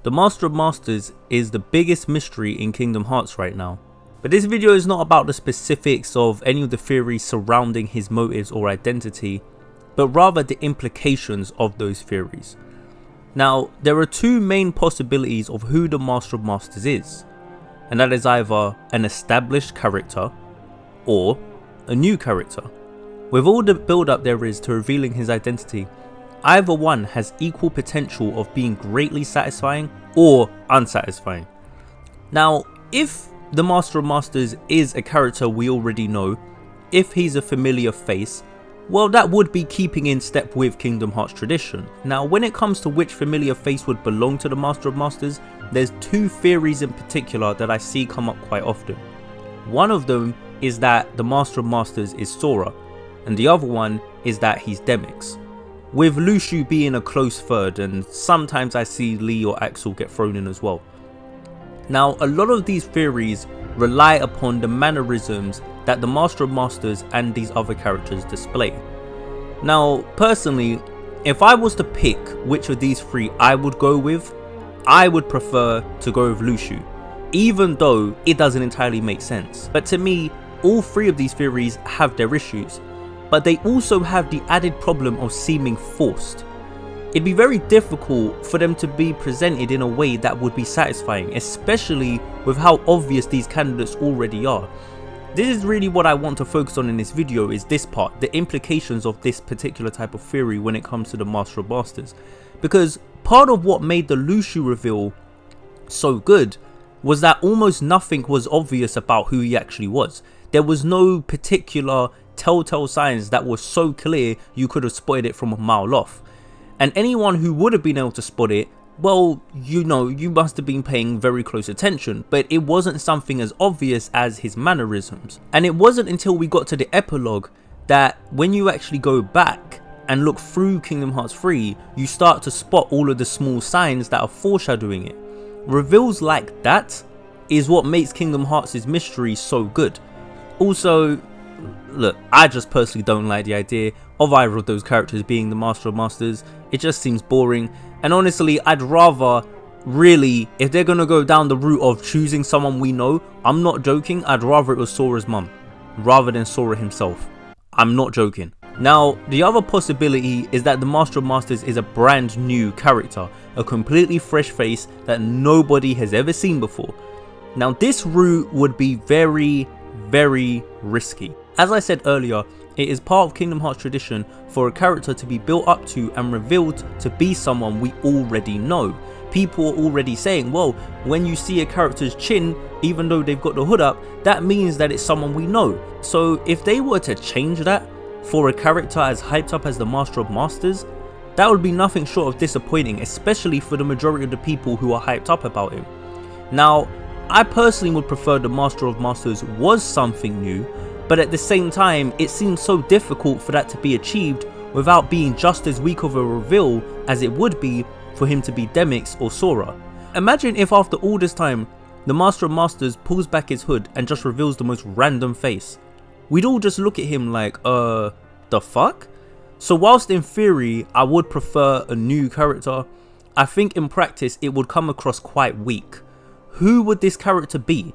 The Master of Masters is the biggest mystery in Kingdom Hearts right now. But this video is not about the specifics of any of the theories surrounding his motives or identity, but rather the implications of those theories. Now, there are two main possibilities of who the Master of Masters is, and that is either an established character or a new character. With all the build up there is to revealing his identity, either one has equal potential of being greatly satisfying or unsatisfying. Now, if the Master of Masters is a character we already know, if he's a familiar face, well, that would be keeping in step with Kingdom Hearts tradition. Now, when it comes to which familiar face would belong to the Master of Masters, there's two theories in particular that I see come up quite often. One of them is that the Master of Masters is Sora, and the other one is that he's Demyx, with Lucio being a close third, and sometimes I see Lee or Axel get thrown in as well. Now, a lot of these theories rely upon the mannerisms that the Master of Masters and these other characters display. Now, personally, if I was to pick which of these three I would go with, I would prefer to go with Lucio, even though it doesn't entirely make sense. But to me, all three of these theories have their issues, but they also have the added problem of seeming forced. It'd be very difficult for them to be presented in a way that would be satisfying, especially with how obvious these candidates already are. This is really what I want to focus on in this video, is this part, the implications of this particular type of theory when it comes to the Master of Masters. Because part of what made the Lucio reveal so good was that almost nothing was obvious about who he actually was. There was no particular telltale signs that were so clear you could have spotted it from a mile off. And anyone who would have been able to spot it, well, you know, you must have been paying very close attention, but it wasn't something as obvious as his mannerisms. And it wasn't until we got to the epilogue that when you actually go back and look through Kingdom Hearts 3, you start to spot all of the small signs that are foreshadowing it. Reveals like that is what makes Kingdom Hearts' mystery so good. Also, look, I just personally don't like the idea of either of those characters being the Master of Masters. It just seems boring, and honestly, I'd rather, really, if they're gonna go down the route of choosing someone we know, I'm not joking, I'd rather it was Sora's mum rather than Sora himself. I'm not joking. Now, the other possibility is that the Master of Masters is a brand new character, a completely fresh face that nobody has ever seen before. Now, this route would be very, very risky. As I said earlier, it is part of Kingdom Hearts tradition for a character to be built up to and revealed to be someone we already know. People are already saying, well, when you see a character's chin, even though they've got the hood up, that means that it's someone we know. So if they were to change that for a character as hyped up as the Master of Masters, that would be nothing short of disappointing, especially for the majority of the people who are hyped up about him. Now, I personally would prefer the Master of Masters was something new, but at the same time, it seems so difficult for that to be achieved without being just as weak of a reveal as it would be for him to be Demyx or Sora. Imagine if after all this time, the Master of Masters pulls back his hood and just reveals the most random face. We'd all just look at him like, the fuck? So whilst in theory, I would prefer a new character, I think in practice it would come across quite weak. Who would this character be?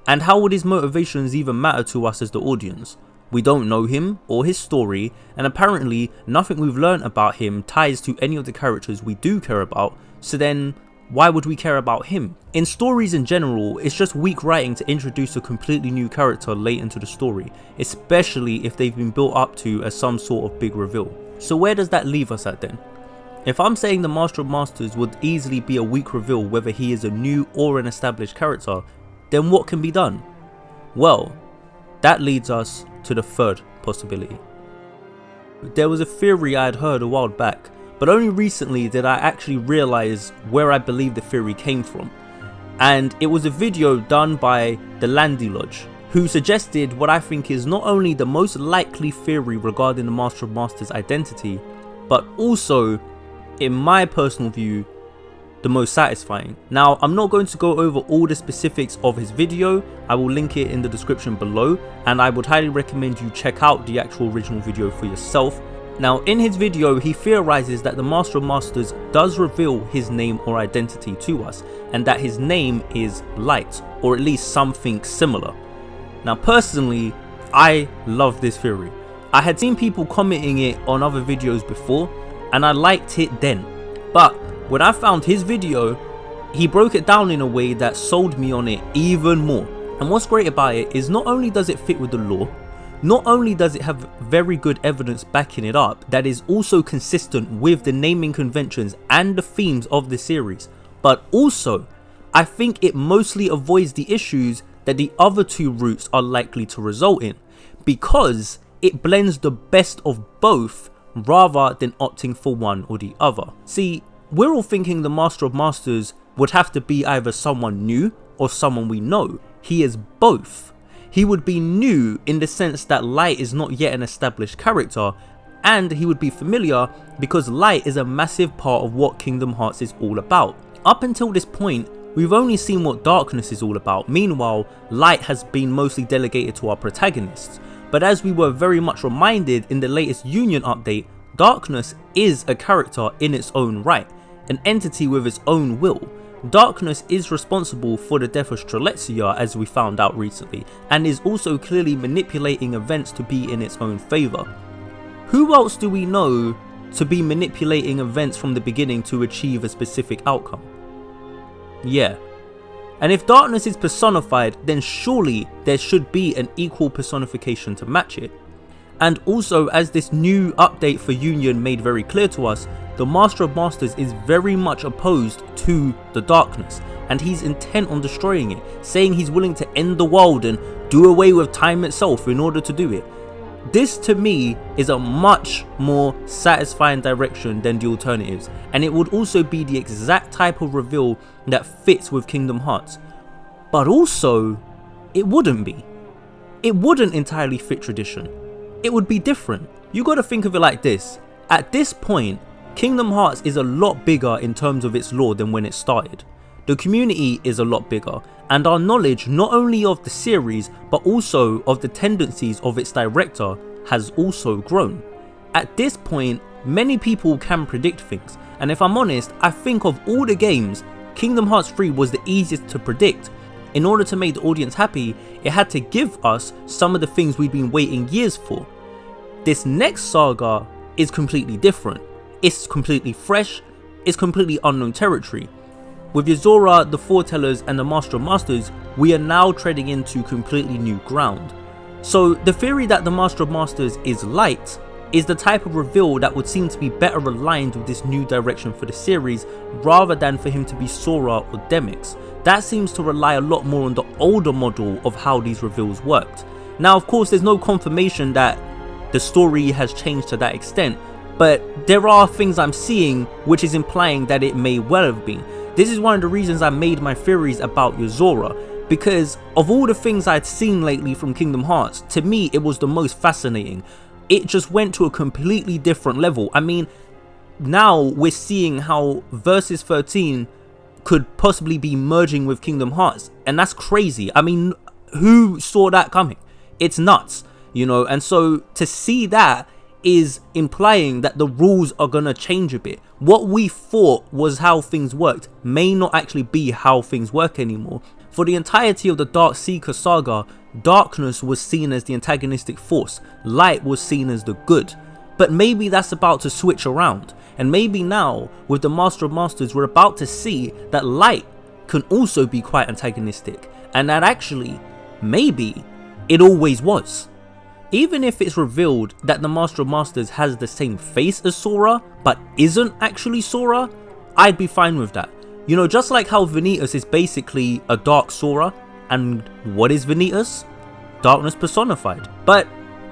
And how would his motivations even matter to us as the audience? We don't know him or his story, and apparently nothing we've learned about him ties to any of the characters we do care about, so then why would we care about him? In stories in general, it's just weak writing to introduce a completely new character late into the story, especially if they've been built up to as some sort of big reveal. So where does that leave us at then? If I'm saying the Master of Masters would easily be a weak reveal whether he is a new or an established character, then what can be done? Well, that leads us to the third possibility. There was a theory I had heard a while back, but only recently did I actually realize where I believe the theory came from. And it was a video done by the Landi Lodge, who suggested what I think is not only the most likely theory regarding the Master of Masters' identity, but also, in my personal view, the most satisfying. Now, I'm not going to go over all the specifics of his video. I will link it in the description below, and I would highly recommend you check out the actual original video for yourself. Now in his video he theorizes that the Master of Masters does reveal his name or identity to us, and that his name is Light, or at least something similar. Now personally, I love this theory. I had seen people commenting it on other videos before and I liked it then, but when I found his video, he broke it down in a way that sold me on it even more. And what's great about it is not only does it fit with the lore, not only does it have very good evidence backing it up that is also consistent with the naming conventions and the themes of the series, but also I think it mostly avoids the issues that the other two routes are likely to result in, because it blends the best of both rather than opting for one or the other. See, we're all thinking the Master of Masters would have to be either someone new or someone we know. He is both. He would be new in the sense that Light is not yet an established character, and he would be familiar because Light is a massive part of what Kingdom Hearts is all about. Up until this point, we've only seen what darkness is all about. Meanwhile, Light has been mostly delegated to our protagonists. But as we were very much reminded in the latest Union update, Darkness is a character in its own right, an entity with its own will. Darkness is responsible for the death of Streletsia, as we found out recently, and is also clearly manipulating events to be in its own favour. Who else do we know to be manipulating events from the beginning to achieve a specific outcome? Yeah. And if Darkness is personified, then surely there should be an equal personification to match it. And also, as this new update for Union made very clear to us, the Master of Masters is very much opposed to the Darkness, and he's intent on destroying it, saying he's willing to end the world and do away with time itself in order to do it. This to me is a much more satisfying direction than the alternatives, and it would also be the exact type of reveal that fits with Kingdom Hearts. But also, it wouldn't be. It wouldn't entirely fit tradition. It would be different. You gotta think of it like this. At this point, Kingdom Hearts is a lot bigger in terms of its lore than when it started. The community is a lot bigger, and our knowledge not only of the series but also of the tendencies of its director has also grown. At this point, many people can predict things, and if I'm honest, I think of all the games, Kingdom Hearts 3 was the easiest to predict. In order to make the audience happy, it had to give us some of the things we've been waiting years for. This next saga is completely different. It's completely fresh, it's completely unknown territory. With Yozora, the Foretellers and the Master of Masters, we are now treading into completely new ground. So the theory that the Master of Masters is Light is the type of reveal that would seem to be better aligned with this new direction for the series, rather than for him to be Sora or Demyx. That seems to rely a lot more on the older model of how these reveals worked. Now of course there's no confirmation that the story has changed to that extent, but there are things I'm seeing which is implying that it may well have been. This is one of the reasons I made my theories about Yozora, because of all the things I'd seen lately from Kingdom Hearts, to me it was the most fascinating. It just went to a completely different level. I mean, now we're seeing how Versus 13 could possibly be merging with Kingdom Hearts, and that's crazy. I mean, who saw that coming? It's nuts, you know, and so to see that is implying that the rules are gonna change a bit. What we thought was how things worked may not actually be how things work anymore. For the entirety of the Dark Seeker saga, Darkness was seen as the antagonistic force, Light was seen as the good. But maybe that's about to switch around, and maybe now with the Master of Masters we're about to see that Light can also be quite antagonistic, and that actually, maybe, it always was. Even if it's revealed that the Master of Masters has the same face as Sora, but isn't actually Sora, I'd be fine with that. You know, just like how Vanitas is basically a dark Sora, and what is Vanitas? Darkness personified. But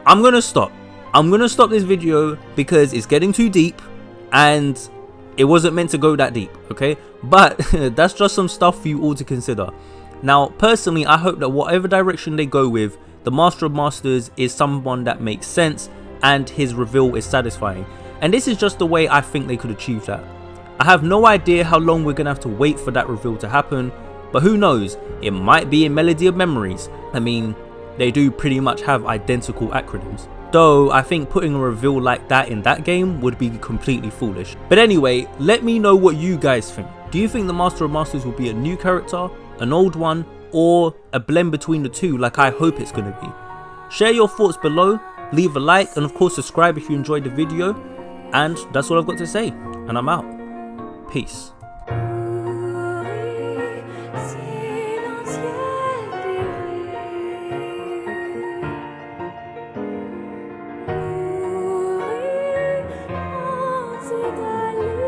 I'm gonna stop. I'm gonna stop this video because it's getting too deep, and it wasn't meant to go that deep, okay? But that's just some stuff for you all to consider. Now, personally, I hope that whatever direction they go with, the Master of Masters is someone that makes sense and his reveal is satisfying. And this is just the way I think they could achieve that. I have no idea how long we're gonna have to wait for that reveal to happen, but who knows, it might be in Melody of Memories. I mean, they do pretty much have identical acronyms. though I think putting a reveal like that in that game would be completely foolish. But anyway, let me know what you guys think. Do you think the Master of Masters will be a new character, an old one, or a blend between the two like I hope it's going to be? Share your thoughts below, leave a like, and of course subscribe if you enjoyed the video. And that's all I've got to say, and I'm out. Peace. Landi